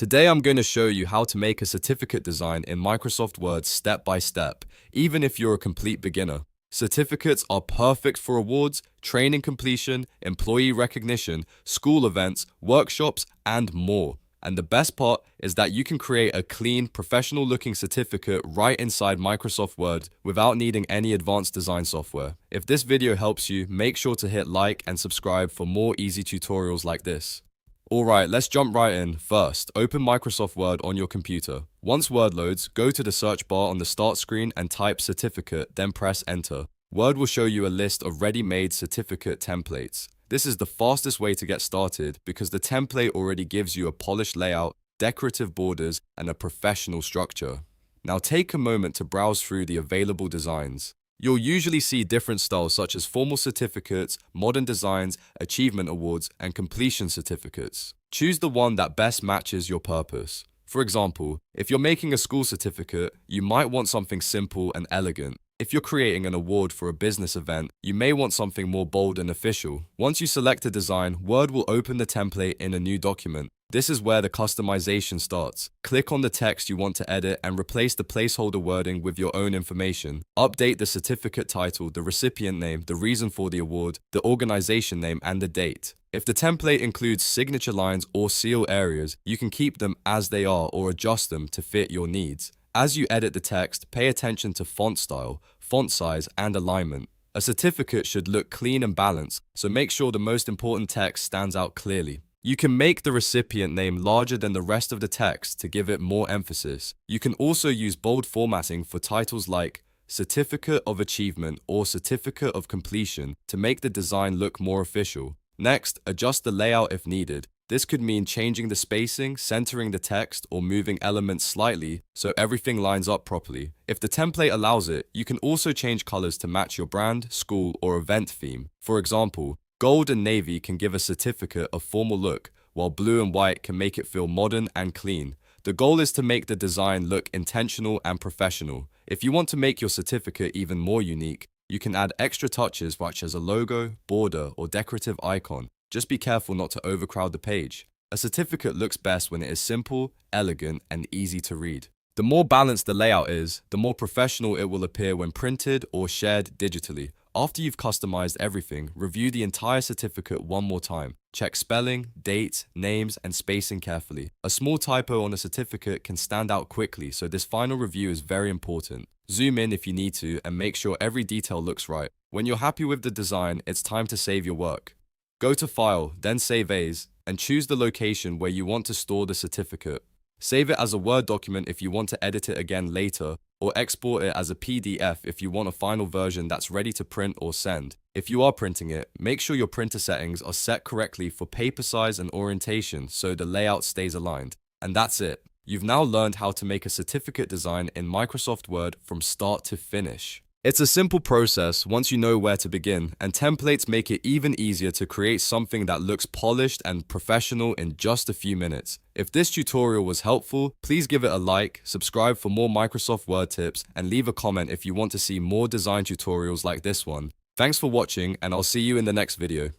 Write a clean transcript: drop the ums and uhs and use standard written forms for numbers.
Today I'm going to show you how to make a certificate design in Microsoft Word step by step, even if you're a complete beginner. Certificates are perfect for awards, training completion, employee recognition, school events, workshops, and more. And the best part is that you can create a clean, professional-looking certificate right inside Microsoft Word without needing any advanced design software. If this video helps you, make sure to hit like and subscribe for more easy tutorials like this. Alright, let's jump right in. First, open Microsoft Word on your computer. Once Word loads, go to the search bar on the start screen and type certificate, then press enter. Word will show you a list of ready-made certificate templates. This is the fastest way to get started because the template already gives you a polished layout, decorative borders, and a professional structure. Now take a moment to browse through the available designs. You'll usually see different styles such as formal certificates, modern designs, achievement awards, and completion certificates. Choose the one that best matches your purpose. For example, if you're making a school certificate, you might want something simple and elegant. If you're creating an award for a business event, you may want something more bold and official. Once you select a design, Word will open the template in a new document. This is where the customization starts. Click on the text you want to edit and replace the placeholder wording with your own information. Update the certificate title, the recipient name, the reason for the award, the organization name, and the date. If the template includes signature lines or seal areas, you can keep them as they are or adjust them to fit your needs. As you edit the text, pay attention to font style, font size, and alignment. A certificate should look clean and balanced, so make sure the most important text stands out clearly. You can make the recipient name larger than the rest of the text to give it more emphasis. You can also use bold formatting for titles like Certificate of Achievement or Certificate of Completion to make the design look more official. Next, adjust the layout if needed. This could mean changing the spacing, centering the text, or moving elements slightly so everything lines up properly. If the template allows it, you can also change colors to match your brand, school, or event theme. For example, gold and navy can give a certificate a formal look, while blue and white can make it feel modern and clean. The goal is to make the design look intentional and professional. If you want to make your certificate even more unique, you can add extra touches such as a logo, border, or decorative icon. Just be careful not to overcrowd the page. A certificate looks best when it is simple, elegant, and easy to read. The more balanced the layout is, the more professional it will appear when printed or shared digitally. After you've customized everything, review the entire certificate one more time. Check spelling, dates, names, and spacing carefully. A small typo on a certificate can stand out quickly, so this final review is very important. Zoom in if you need to and make sure every detail looks right. When you're happy with the design, it's time to save your work. Go to File, then Save As, and choose the location where you want to store the certificate. Save it as a Word document if you want to edit it again later, or export it as a PDF if you want a final version that's ready to print or send. If you are printing it, make sure your printer settings are set correctly for paper size and orientation so the layout stays aligned. And that's it. You've now learned how to make a certificate design in Microsoft Word from start to finish. It's a simple process once you know where to begin, and templates make it even easier to create something that looks polished and professional in just a few minutes. If this tutorial was helpful, please give it a like, subscribe for more Microsoft Word tips, and leave a comment if you want to see more design tutorials like this one. Thanks for watching, and I'll see you in the next video.